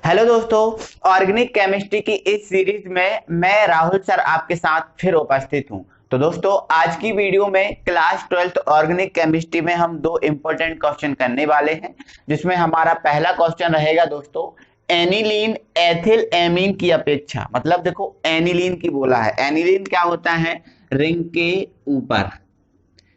Hello दोस्तों, organic chemistry की इस सीरीज में मैं राहुल सर आपके साथ फिर उपस्थित हूं। तो दोस्तों, आज की वीडियो में क्लास 12th ऑर्गेनिक केमिस्ट्री में हम दो इंपॉर्टेंट क्वेश्चन करने वाले हैं, जिसमें हमारा पहला क्वेश्चन रहेगा दोस्तों, एनिलीन एथिल एमीन की अपेक्षा। मतलब देखो, एनिलीन की बोला है। एनिलीन क्या होता है? रिंग के ऊपर,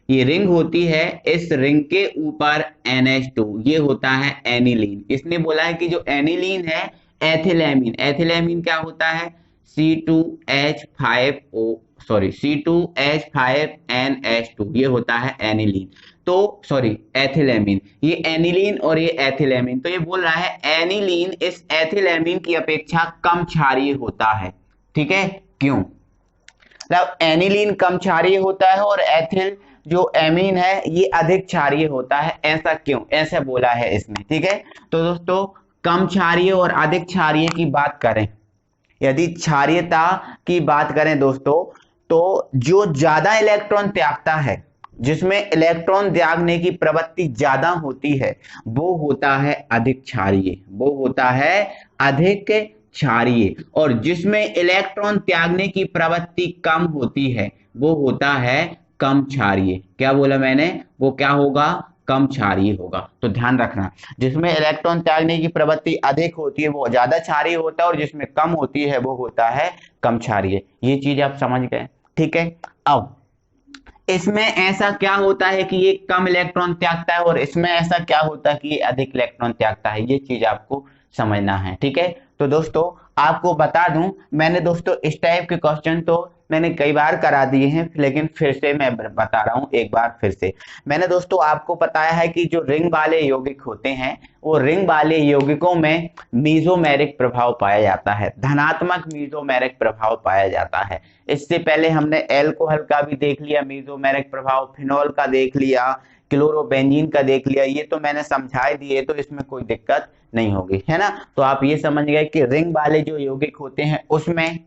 ये रिंग होती है, इस रिंग के ऊपर NH2, ये होता है एनिलीन। इसने बोला है कि जो एनिलीन है एथिलेमीन, एथिलेमीन क्या होता है? C2H5O, सॉरी C2H5NH2, ये होता है एनिलीन। तो सॉरी, एथिलेमीन, ये एनिलीन और ये एथिलेमीन। तो ये बोल रहा है एनिलीन इस एथिलेमीन की अपेक्षा कम क्षारीय होता है। ठीक है, क्यों? मतलब एनिलीन कम क्षारीय होता है और एथिल जो एमीन है ये अधिक क्षारीय होता है। ऐसा क्यों? ऐसा बोला है इसने। ठीक है, तो दोस्तों, कम क्षारीय और अधिक क्षारीय की बात करें, यदि क्षारीयता की बात करें दोस्तों, तो जो ज्यादा इलेक्ट्रॉन त्यागता है, जिसमें इलेक्ट्रॉन त्यागने की प्रवृत्ति ज्यादा होती है, वो होता है अधिक क्षारीय, वो होता है अधिक क्षारीय। और जिसमें इलेक्ट्रॉन त्यागने की प्रवृत्ति कम होती है, वो होता है कम क्षारीय। क्या बोला मैंने? वो क्या होगा? कम क्षारीय होगा। तो ध्यान रखना, जिसमें इलेक्ट्रॉन त्यागने की प्रवृत्ति अधिक होती है वो ज्यादा क्षारीय होता है, और जिसमें कम होती है वो होता है कम क्षारीय। ये चीज आप समझ गए? ठीक है। अब इसमें ऐसा क्या होता है कि ये कम इलेक्ट्रॉन त्यागता है, और इसमें ऐसा क्या होता है कि ये अधिक इलेक्ट्रॉन त्यागता है? ये चीज आपको समझना है। ठीक है, तो दोस्तों आपको बता दूं, मैंने दोस्तों इस टाइप के क्वेश्चन तो मैंने कई बार करा दिए हैं, लेकिन फिर से मैं बता रहा हूं एक बार फिर से। मैंने दोस्तों आपको बताया है कि जो रिंग वाले यौगिक होते हैं, वो रिंग वाले यौगिकों में मीजोमेरिक प्रभाव पाया जाता है, धनात्मक मीजोमेरिक प्रभाव पाया जाता है। इससे पहले हमने एल्कोहल का भी देख लिया मीजोमेरिक प्रभाव, फिनॉल का देख लिया, क्लोरोबेंजीन का देख लिया। ये तो मैंने समझा दिए, तो इसमें कोई दिक्कत नहीं होगी, है ना। तो आप ये समझ गए कि रिंग वाले जो यौगिक होते हैं उसमें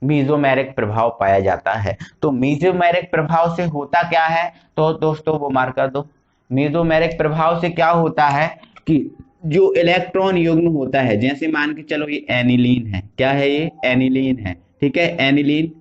मीजोमेरिक प्रभाव पाया जाता है। तो मीजोमेरिक प्रभाव से होता क्या है? तो दोस्तों वो मार्क कर दो। मीजोमेरिक प्रभाव से क्या होता है कि जो इलेक्ट्रॉन युग्म होता है, जैसे मान के चलो ये एनिलीन है, क्या है? ये एनिलीन है। ठीक है, एनिलीन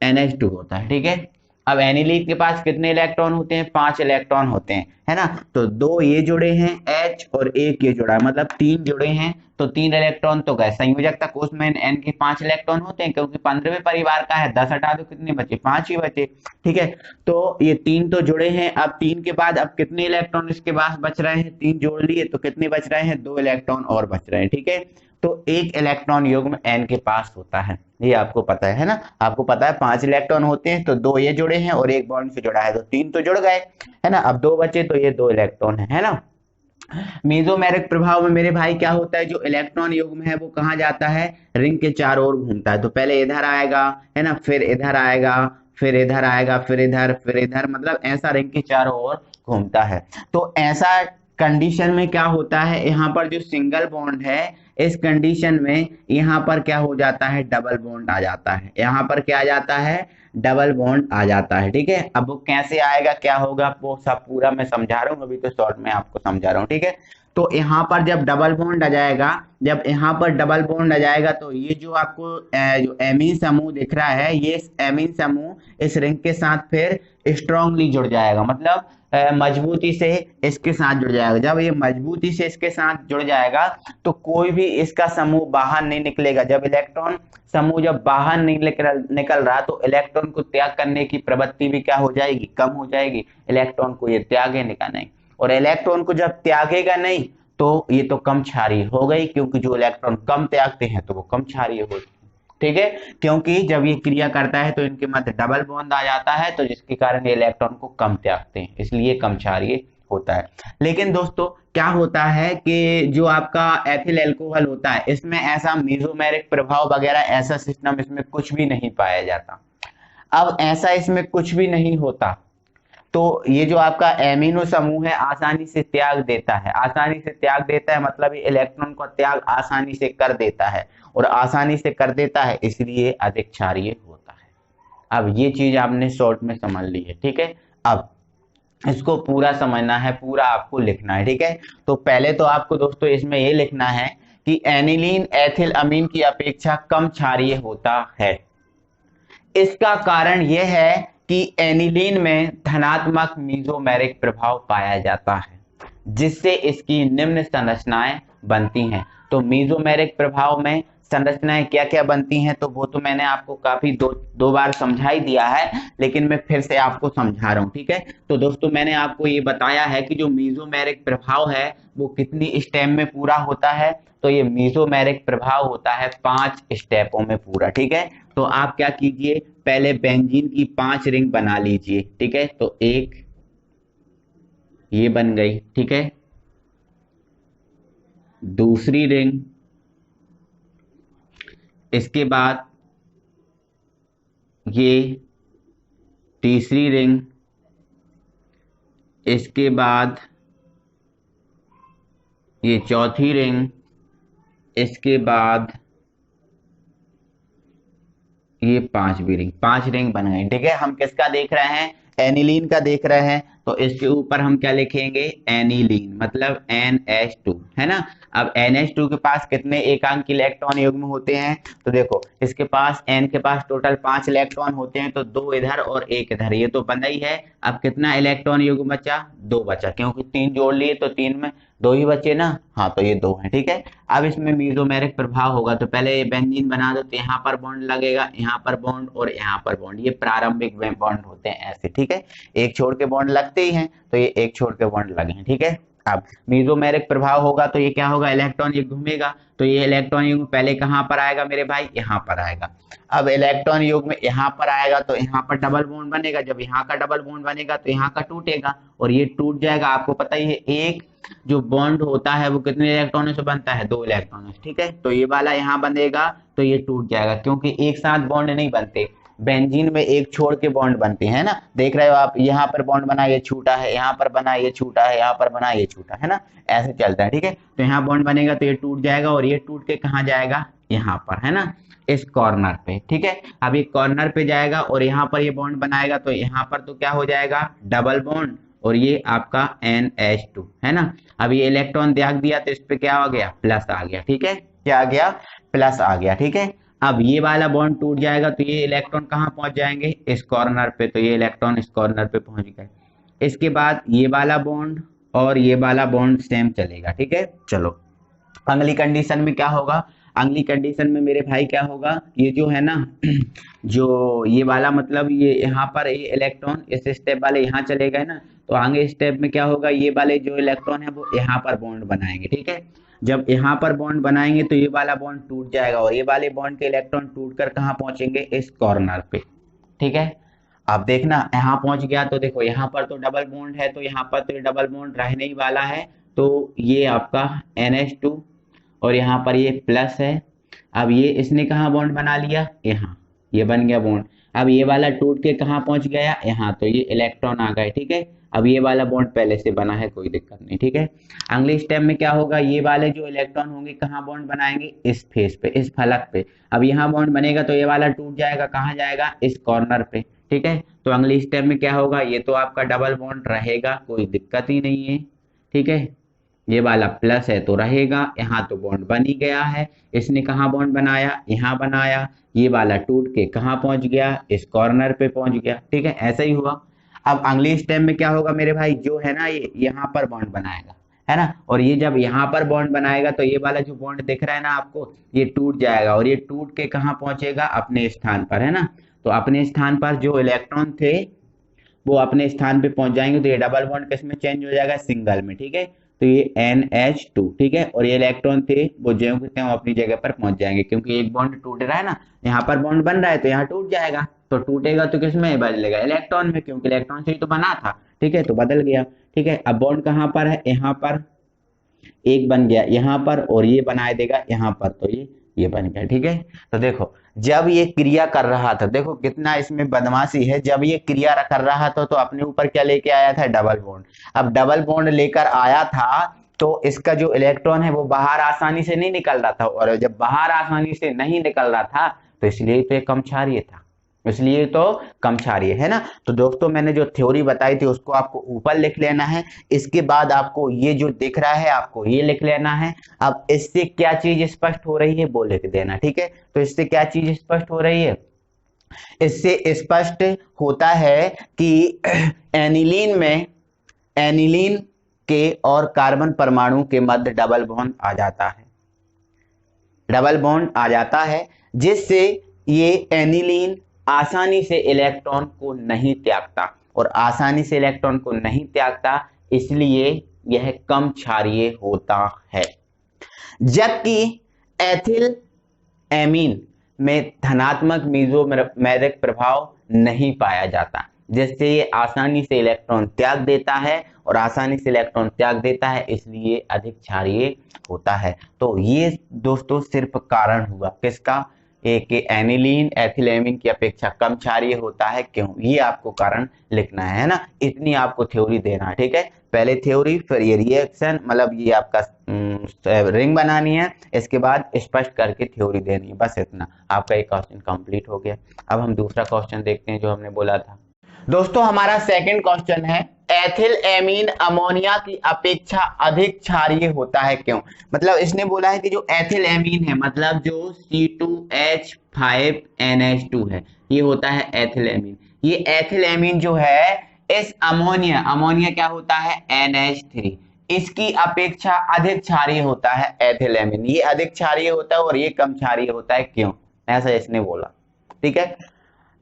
NH2 होता है। ठीक है, अब एनिलीन के पास कितने इलेक्ट्रॉन होते हैं? 5 इलेक्ट्रॉन होते हैं, है ना। तो दो ये जुड़े हैं H, और एक ये जुड़ा है, मतलब 3 जुड़े हैं, तो 3 इलेक्ट्रॉन तो गए। संयोजकता कोष में N के 5 इलेक्ट्रॉन होते हैं, क्योंकि 15वें परिवार का है। 10 हटा दो, कितने बचे? 5 ही बचे। ठीक है, तो ये 3 तो जुड़े हैं। अब 3 के बाद अब कितने इलेक्ट्रॉन इसके पास बच रहे हैं? 3 जोड़ लिए तो कितने बच रहे हैं? 2 इलेक्ट्रॉन और बच रहे हैं। ठीक है, तो एक इलेक्ट्रॉन युग्म N के पास होता है, ये आपको पता है ना। आपको पता है 5 इलेक्ट्रॉन होते हैं, तो 2 ये जुड़े हैं और एक बॉन्ड से जुड़ा है, तो 3 तो जुड़ गए, है ना। अब 2 बचे, तो ये 2 इलेक्ट्रॉन है ना। मेसोमेरिक प्रभाव में मेरे भाई क्या होता है? जो इलेक्ट्रॉन युग्म है वो कहाँ जाता है? रिंग के चारों ओर घूमता है। तो पहले इधर आएगा, है ना, फिर इधर आएगा, फिर इधर आएगा, फिर इधर, फिर इधर, मतलब ऐसा रिंग के चारों ओर घूमता है। तो ऐसा कंडीशन में क्या होता है? यहाँ पर जो सिंगल बॉन्ड है, इस कंडीशन में यहाँ पर क्या हो जाता है? डबल बॉन्ड आ जाता है। यहाँ पर क्या आ जाता है? डबल बॉन्ड आ जाता है। ठीक है, अब वो कैसे आएगा, क्या होगा, वो सब पूरा मैं समझा रहा हूँ, अभी तो शॉर्ट में आपको समझा रहा हूँ। ठीक है, तो यहाँ पर जब डबल बॉन्ड आ जाएगा, जब यहाँ पर डबल बॉन्ड आ जाएगा, तो ये जो आपको जो एमीन समूह दिख रहा है, ये एमीन समूह इस रिंग के साथ फिर स्ट्रांगली जुड़ जाएगा, मतलब मजबूती से इसके साथ जुड़ जाएगा। जब ये मजबूती से इसके साथ जुड़ जाएगा, तो कोई भी इसका समूह बाहर नहीं निकलेगा। जब इलेक्ट्रॉन समूह जब बाहर नहीं निकल रहा, तो इलेक्ट्रॉन को त्याग करने की प्रवृत्ति भी क्या हो जाएगी? कम हो जाएगी। इलेक्ट्रॉन को ये त्यागेगा नहीं, और इलेक्ट्रॉन को जब त्यागेगा नहीं, तो ये तो कम क्षारीय हो गई, क्योंकि जो इलेक्ट्रॉन कम त्यागते हैं तो वो कम क्षारीय होते हैं। ठीक है, क्योंकि जब ये क्रिया करता है तो इनके मध्य डबल बॉन्ड आ जाता है, तो जिसके कारण ये इलेक्ट्रॉन को कम त्यागते हैं, इसलिए कम क्षारीय होता है। लेकिन दोस्तों क्या होता है कि जो आपका एथिल अल्कोहल होता है, इसमें ऐसा मेसोमेरिक प्रभाव वगैरह ऐसा सिस्टम इसमें कुछ भी नहीं पाया जाता। अब ऐसा इसमें कुछ भी नहीं होता, तो ये जो आपका एमिनो समूह है आसानी से त्याग देता है। आसानी से त्याग देता है मतलब ये इलेक्ट्रॉन का त्याग आसानी से कर देता है, और आसानी से कर देता है इसलिए अधिक क्षारीय होता है। अब ये चीज आपने शॉर्ट में समझ ली है। ठीक है, अब इसको पूरा समझना है, पूरा आपको लिखना है, ठीक है। तो पहले तो आपको दोस्तों इसमें ये लिखना है कि एनिलीन एथिल अमीन की अपेक्षा कम क्षारीय होता है। इसका कारण यह है कि एनिलीन में धनात्मक मीजोमेरिक प्रभाव पाया जाता है, जिससे इसकी निम्न संरचनाएं बनती हैं। तो मीजोमेरिक प्रभाव में संरचनाएं क्या क्या बनती हैं, तो वो तो मैंने आपको काफी दो बार समझा ही दिया है, लेकिन मैं फिर से आपको समझा रहा हूं, ठीक है। तो दोस्तों मैंने आपको ये बताया है कि जो मीजोमेरिक प्रभाव है वो कितनी स्टेप में पूरा होता है। तो ये मीजोमेरिक प्रभाव होता है 5 स्टेपों में पूरा, ठीक है। तो आप क्या कीजिए, पहले बेंजीन की 5 रिंग बना लीजिए, ठीक है। तो एक ये बन गई, ठीक है। दूसरी रिंग, इसके बाद ये तीसरी रिंग, इसके बाद ये चौथी रिंग, इसके बाद ये 5वीं रिंग। 5 रिंग बन गई, ठीक है। हम किसका देख रहे हैं, एनिलीन का देख रहे हैं। तो इसके ऊपर हम क्या लिखेंगे, एनिलीन मतलब NH2, है ना। अब NH2 के पास कितने एकांक इलेक्ट्रॉन युग्म होते हैं, तो देखो इसके पास N के पास टोटल 5 इलेक्ट्रॉन होते हैं, तो 2 इधर और 1 इधर, ये तो बना ही है। अब कितना इलेक्ट्रॉन युग्म बचा, 2 बचा, क्योंकि 3 जोड़ लिए तो 3 में 2 ही बचे ना, हाँ तो ये 2 है, ठीक है। अब इसमें मीजोमेरिक प्रभाव होगा, तो पहले ये बेंजीन बना दो, तो यहाँ पर बॉन्ड लगेगा, यहाँ पर बॉन्ड और यहाँ पर बॉन्ड, ये प्रारंभिक बॉन्ड होते हैं ऐसे, ठीक है। एक छोड़ के बॉन्ड लगते ही हैं, तो ये एक छोड़ के बॉन्ड लगे हैं, ठीक है। अब मीजोमेरिक प्रभाव होगा तो ये क्या होगा, इलेक्ट्रॉन ये घूमेगा, तो ये इलेक्ट्रॉन युग्म पहले कहाँ पर आएगा मेरे भाई, यहाँ पर आएगा। अब इलेक्ट्रॉन युग्म यहाँ पर आएगा तो यहाँ पर डबल बॉन्ड बनेगा, जब यहाँ का डबल बॉन्ड बनेगा तो यहाँ का टूटेगा और ये टूट जाएगा। आपको पता ही है एक जो बॉन्ड होता है वो कितने इलेक्ट्रॉनों से बनता है, 2 इलेक्ट्रॉनों से, ठीक है। तो ये वाला यहाँ बनेगा तो ये टूट जाएगा, क्योंकि एक साथ बॉन्ड नहीं बनते, बेंजीन में एक छोड़ के बॉन्ड बनते हैं ना। देख रहे हो आप, यहाँ पर बॉन्ड बना ये छूटा है, यहाँ पर बना ये छूटा है, यहाँ पर बना ये छूटा है ना, ऐसे चलता है, ठीक है। तो यहाँ बॉन्ड बनेगा तो ये टूट जाएगा और ये टूट के कहाँ जाएगा, यहाँ पर, है ना, इस कॉर्नर पे, ठीक है। अब ये कॉर्नर पे जाएगा और यहाँ पर ये बॉन्ड बनाएगा, तो यहाँ पर तो क्या हो जाएगा, डबल बॉन्ड, और ये आपका NH2, है ना। अब ये इलेक्ट्रॉन त्याग दिया तो इस पे क्या हो गया, प्लस आ गया, ठीक है। क्या आ गया, प्लस आ गया, ठीक है। अब ये वाला बॉन्ड टूट जाएगा तो ये इलेक्ट्रॉन कहाँ पहुंच जाएंगे, इस कॉर्नर पे, तो ये इलेक्ट्रॉन इस कॉर्नर पे पहुंच गए। इसके बाद ये वाला बॉन्ड और ये वाला बॉन्ड सेम चलेगा, ठीक है। चलो अगली कंडीशन में क्या होगा, अगली कंडीशन में मेरे भाई क्या होगा, ये जो है ना जो ये वाला मतलब ये यहाँ पर ये इलेक्ट्रॉन इस स्टेप वाले यहाँ चले गए ना, तो आगे स्टेप में क्या होगा, ये वाले जो इलेक्ट्रॉन है वो यहाँ पर बॉन्ड बनाएंगे, ठीक है। जब यहाँ पर बॉन्ड बनाएंगे तो ये वाला बॉन्ड टूट जाएगा और ये वाले बॉन्ड के इलेक्ट्रॉन टूट कर कहाँ पहुंचेंगे, इस कॉर्नर पे, ठीक है। अब देखना यहाँ पहुंच गया तो देखो यहाँ पर तो डबल बॉन्ड है, तो यहाँ पर तो ये डबल बॉन्ड रहने ही वाला है, तो ये आपका NH2 और यहाँ पर ये प्लस है। अब ये इसने कहाँ बॉन्ड बना लिया, यहाँ, ये बन गया बॉन्ड। अब ये वाला टूट के कहाँ पहुंच गया, यहाँ, तो ये इलेक्ट्रॉन आ गए, ठीक है। अब ये वाला बॉन्ड पहले से बना है, कोई दिक्कत नहीं, ठीक है। अगले स्टेप में क्या होगा, ये वाले जो इलेक्ट्रॉन होंगे कहाँ बॉन्ड बनाएंगे, इस फेस पे, इस फलक पे। अब यहाँ बॉन्ड बनेगा तो ये वाला टूट जाएगा, कहाँ जाएगा, इस कॉर्नर पे, ठीक है। तो अगले स्टेप में क्या होगा, ये तो आपका डबल बॉन्ड रहेगा, कोई दिक्कत ही नहीं है, ठीक है। ये वाला प्लस है तो रहेगा, यहाँ तो बॉन्ड बन ही गया है, इसने कहाँ बॉन्ड बनाया, यहाँ बनाया, ये वाला टूट के कहाँ पहुंच गया, इस कॉर्नर पे पहुंच गया, ठीक है। ऐसा ही हुआ। अब अगले स्टेप में क्या होगा मेरे भाई, जो है ना ये यहाँ पर बॉन्ड बनाएगा, है ना, और ये जब यहाँ पर बॉन्ड बनाएगा तो ये वाला जो बॉन्ड दिख रहा है ना आपको, ये टूट जाएगा और ये टूट के कहाँ पहुंचेगा, अपने स्थान पर, है ना। तो अपने स्थान पर जो इलेक्ट्रॉन थे वो अपने स्थान पे पहुंच जाएंगे, तो ये डबल बॉन्ड किस में चेंज हो जाएगा, सिंगल में, ठीक है। तो ये NH2, ठीक है, और ये इलेक्ट्रॉन थे वो ज्यों के त्यों अपनी जगह पर पहुंच जाएंगे, क्योंकि एक बॉन्ड टूट रहा है ना, यहाँ पर बॉन्ड बन रहा है तो यहाँ टूट जाएगा, तो टूटेगा तो किस में बदलेगा, इलेक्ट्रॉन में, क्योंकि इलेक्ट्रॉन से ही तो बना था, ठीक है, तो बदल गया, ठीक है। अब बॉन्ड कहाँ पर है, यहाँ पर एक बन गया यहाँ पर, और ये बनाए देगा यहाँ पर, तो ये बन गया, ठीक है। तो देखो जब ये क्रिया कर रहा था, देखो कितना इसमें बदमाशी है, जब ये क्रिया कर रहा था तो अपने ऊपर क्या लेके आया था, डबल बॉन्ड। अब डबल बॉन्ड लेकर आया था तो इसका जो इलेक्ट्रॉन है वो बाहर आसानी से नहीं निकल रहा था, और जब बाहर आसानी से नहीं निकल रहा था तो इसलिए तो ये कम क्षारीय था, इसलिए तो कम क्षारीय है ना। तो दोस्तों मैंने जो थ्योरी बताई थी उसको आपको ऊपर लिख लेना है, इसके बाद आपको ये जो दिख रहा है आपको ये लिख लेना है। अब इससे क्या चीज स्पष्ट हो रही है वो लिख देना, ठीक है। तो इससे क्या चीज स्पष्ट हो रही है, इससे स्पष्ट होता है कि एनिलीन के और कार्बन परमाणु के मध्य डबल बॉन्ड आ जाता है, डबल बॉन्ड आ जाता है, जिससे ये एनिलीन आसानी से इलेक्ट्रॉन को नहीं त्यागता, और आसानी से इलेक्ट्रॉन को नहीं त्यागता इसलिए यह कम क्षारीय होता है। जबकि एथिल एमीन में धनात्मक मेसोमेरिक प्रभाव नहीं पाया जाता, जिससे ये आसानी से इलेक्ट्रॉन त्याग देता है, और आसानी से इलेक्ट्रॉन त्याग देता है इसलिए अधिक क्षारीय होता है। तो ये दोस्तों सिर्फ कारण हुआ किसका, एक एनिलीन एथिलेमीन की अपेक्षा कम क्षारीय होता है, क्यों, ये आपको कारण लिखना है ना। इतनी आपको थ्योरी देना है, ठीक है। पहले थ्योरी, फिर ये रिएक्शन, मतलब ये आपका रिंग बनानी है, इसके बाद स्पष्ट करके थ्योरी देनी है, बस इतना। आपका एक क्वेश्चन कंप्लीट हो गया। अब हम दूसरा क्वेश्चन देखते हैं जो हमने बोला था। दोस्तों हमारा सेकंड क्वेश्चन है, एथिल एमीन अमोनिया की अपेक्षा अधिक क्षारीय होता है, क्यों। मतलब इसने बोला है कि जो एथिल एमीन है, मतलब जो C2H5NH2 है, ये होता है एथिल एमीन। ये एथिल एमीन जो है इस अमोनिया क्या होता है NH3, इसकी अपेक्षा अधिक क्षारीय होता है एथिल एमीन। ये अधिक क्षारीय होता है और ये कम क्षारीय होता है, क्यों, ऐसा इसने बोला, ठीक है।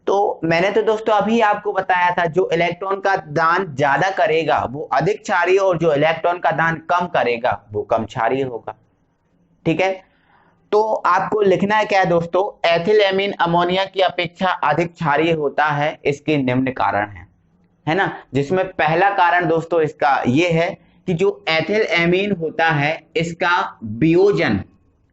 तो मैंने तो दोस्तों अभी आपको बताया था, जो इलेक्ट्रॉन का दान ज्यादा करेगा वो अधिक क्षारीय, और जो इलेक्ट्रॉन का दान कम करेगा वो कम क्षारीय होगा, ठीक है। तो आपको लिखना है क्या है दोस्तों, एथिल एमीन अमोनिया की अपेक्षा अधिक क्षारीय होता है, इसके निम्न कारण है ना। जिसमें पहला कारण दोस्तों इसका ये है कि जो एथिल एमीन होता है इसका वियोजन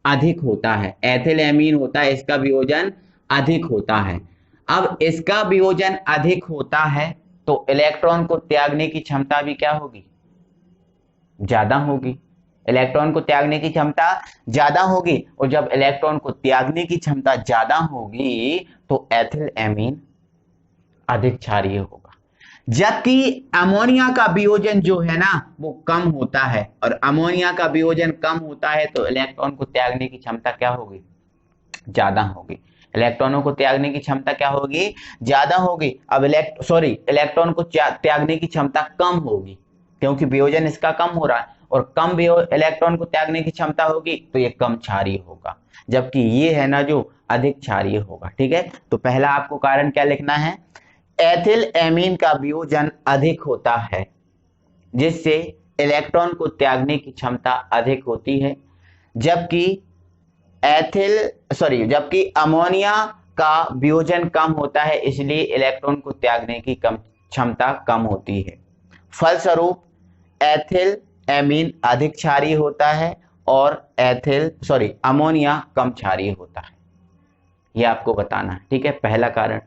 अधिक होता है, एथिल एमीन होता है इसका वियोजन अधिक होता है। अब इसका वियोजन अधिक होता है तो इलेक्ट्रॉन को त्यागने की क्षमता भी क्या होगी, ज्यादा होगी। इलेक्ट्रॉन को त्यागने की क्षमता ज्यादा होगी, और जब इलेक्ट्रॉन को त्यागने की क्षमता ज्यादा होगी तो एथिल एमीन अधिक क्षारीय होगा। जबकि अमोनिया का वियोजन जो है ना वो कम होता है, और अमोनिया का वियोजन कम होता है तो इलेक्ट्रॉन को त्यागने की क्षमता क्या होगी, ज्यादा होगी। इलेक्ट्रॉनों को त्यागने की क्षमता क्या होगी, ज्यादा होगी। अब इलेक्ट्रॉन को त्यागने की क्षमता कम होगी, क्योंकि वियोजन इसका कम हो रहा है, और कम इलेक्ट्रॉन को त्यागने की क्षमता होगी तो ये कम क्षारीय होगा, जबकि ये है ना जो अधिक क्षारीय होगा, ठीक है। तो पहला आपको कारण क्या लिखना है, एथिल एमीन का वियोजन अधिक होता है, जिससे इलेक्ट्रॉन को त्यागने की क्षमता अधिक होती है, जबकि अमोनिया का वियोजन कम होता है, इसलिए इलेक्ट्रॉन को त्यागने की क्षमता कम होती है। फलस्वरूप एथिल एमीन अधिक क्षारीय होता है और अमोनिया कम क्षारीय होता है, ये आपको बताना है, ठीक है, पहला कारण।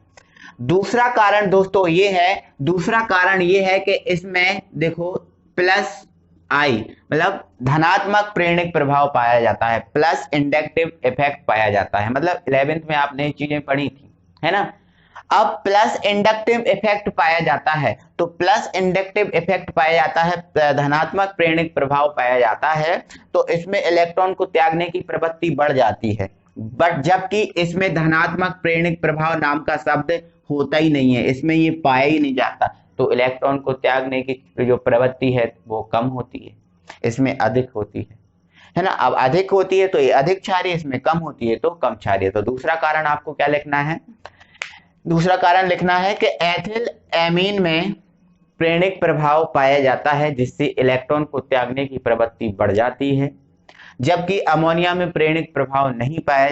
दूसरा कारण दोस्तों ये है कि इसमें देखो प्लस आई, मतलब धनात्मक प्रेरक प्रभाव पाया जाता है, प्लस इंडक्टिव इफेक्ट पाया जाता है। मतलब 11th में आपने ये चीजें पढ़ी थी, है ना। अब प्लस इंडक्टिव इफेक्ट पाया जाता है, तो प्लस इंडक्टिव इफेक्ट पाया जाता है, धनात्मक प्रेरक प्रभाव पाया जाता है, तो इसमें इलेक्ट्रॉन को त्यागने की प्रवृत्ति बढ़ जाती है। बट जबकि इसमें धनात्मक प्रेरक प्रभाव नाम का शब्द होता ही नहीं है, इसमें ये पाया ही नहीं जाता, तो इलेक्ट्रॉन को त्यागने की जो प्रवृत्ति है वो कम होती है, इसमें अधिक होती है ना। अब अधिक होती है तो ये अधिक क्षारीय, इसमें कम होती है तो कम क्षारीय। तो दूसरा कारण आपको क्या लिखना है, दूसरा कारण लिखना है कि एथिल एमीन में प्रेरक प्रभाव पाया जाता है, जिससे इलेक्ट्रॉन को त्यागने की प्रवृत्ति बढ़ जाती है, जबकि अमोनिया में प्रेरक प्रभाव नहीं पाया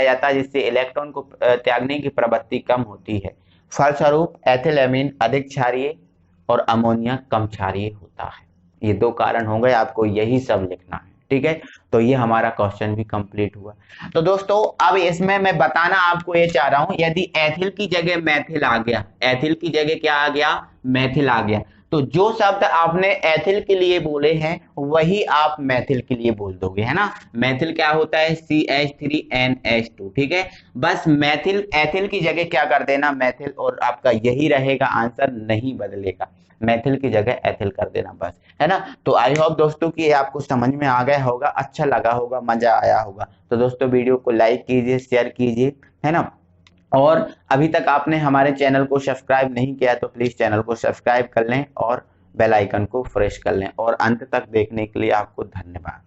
जाता, जिससे इलेक्ट्रॉन को त्यागने की प्रवृत्ति कम होती है। फलस्वरूप एथिल एमीन अधिक क्षारीय और अमोनिया कम क्षारीय होता है। ये दो कारण हो गए, आपको यही सब लिखना है, ठीक है। तो ये हमारा क्वेश्चन भी कंप्लीट हुआ। तो दोस्तों अब इसमें मैं बताना आपको ये चाह रहा हूं, यदि एथिल की जगह मैथिल आ गया, एथिल की जगह क्या आ गया, मैथिल आ गया, तो जो शब्द आपने एथिल के लिए बोले हैं वही आप मेथिल के लिए बोल दोगे, है ना। मेथिल क्या होता है, CH3NH2, ठीक है। बस मेथिल एथिल की जगह क्या कर देना, मेथिल, और आपका यही रहेगा आंसर, नहीं बदलेगा, मेथिल की जगह एथिल कर देना बस, है ना। तो आई होप दोस्तों कि आपको समझ में आ गया होगा, अच्छा लगा होगा, मजा आया होगा। तो दोस्तों वीडियो को लाइक कीजिए, शेयर कीजिए, है ना। और अभी तक आपने हमारे चैनल को सब्सक्राइब नहीं किया तो प्लीज चैनल को सब्सक्राइब कर लें और बेल आइकन को प्रेस कर लें। और अंत तक देखने के लिए आपको धन्यवाद।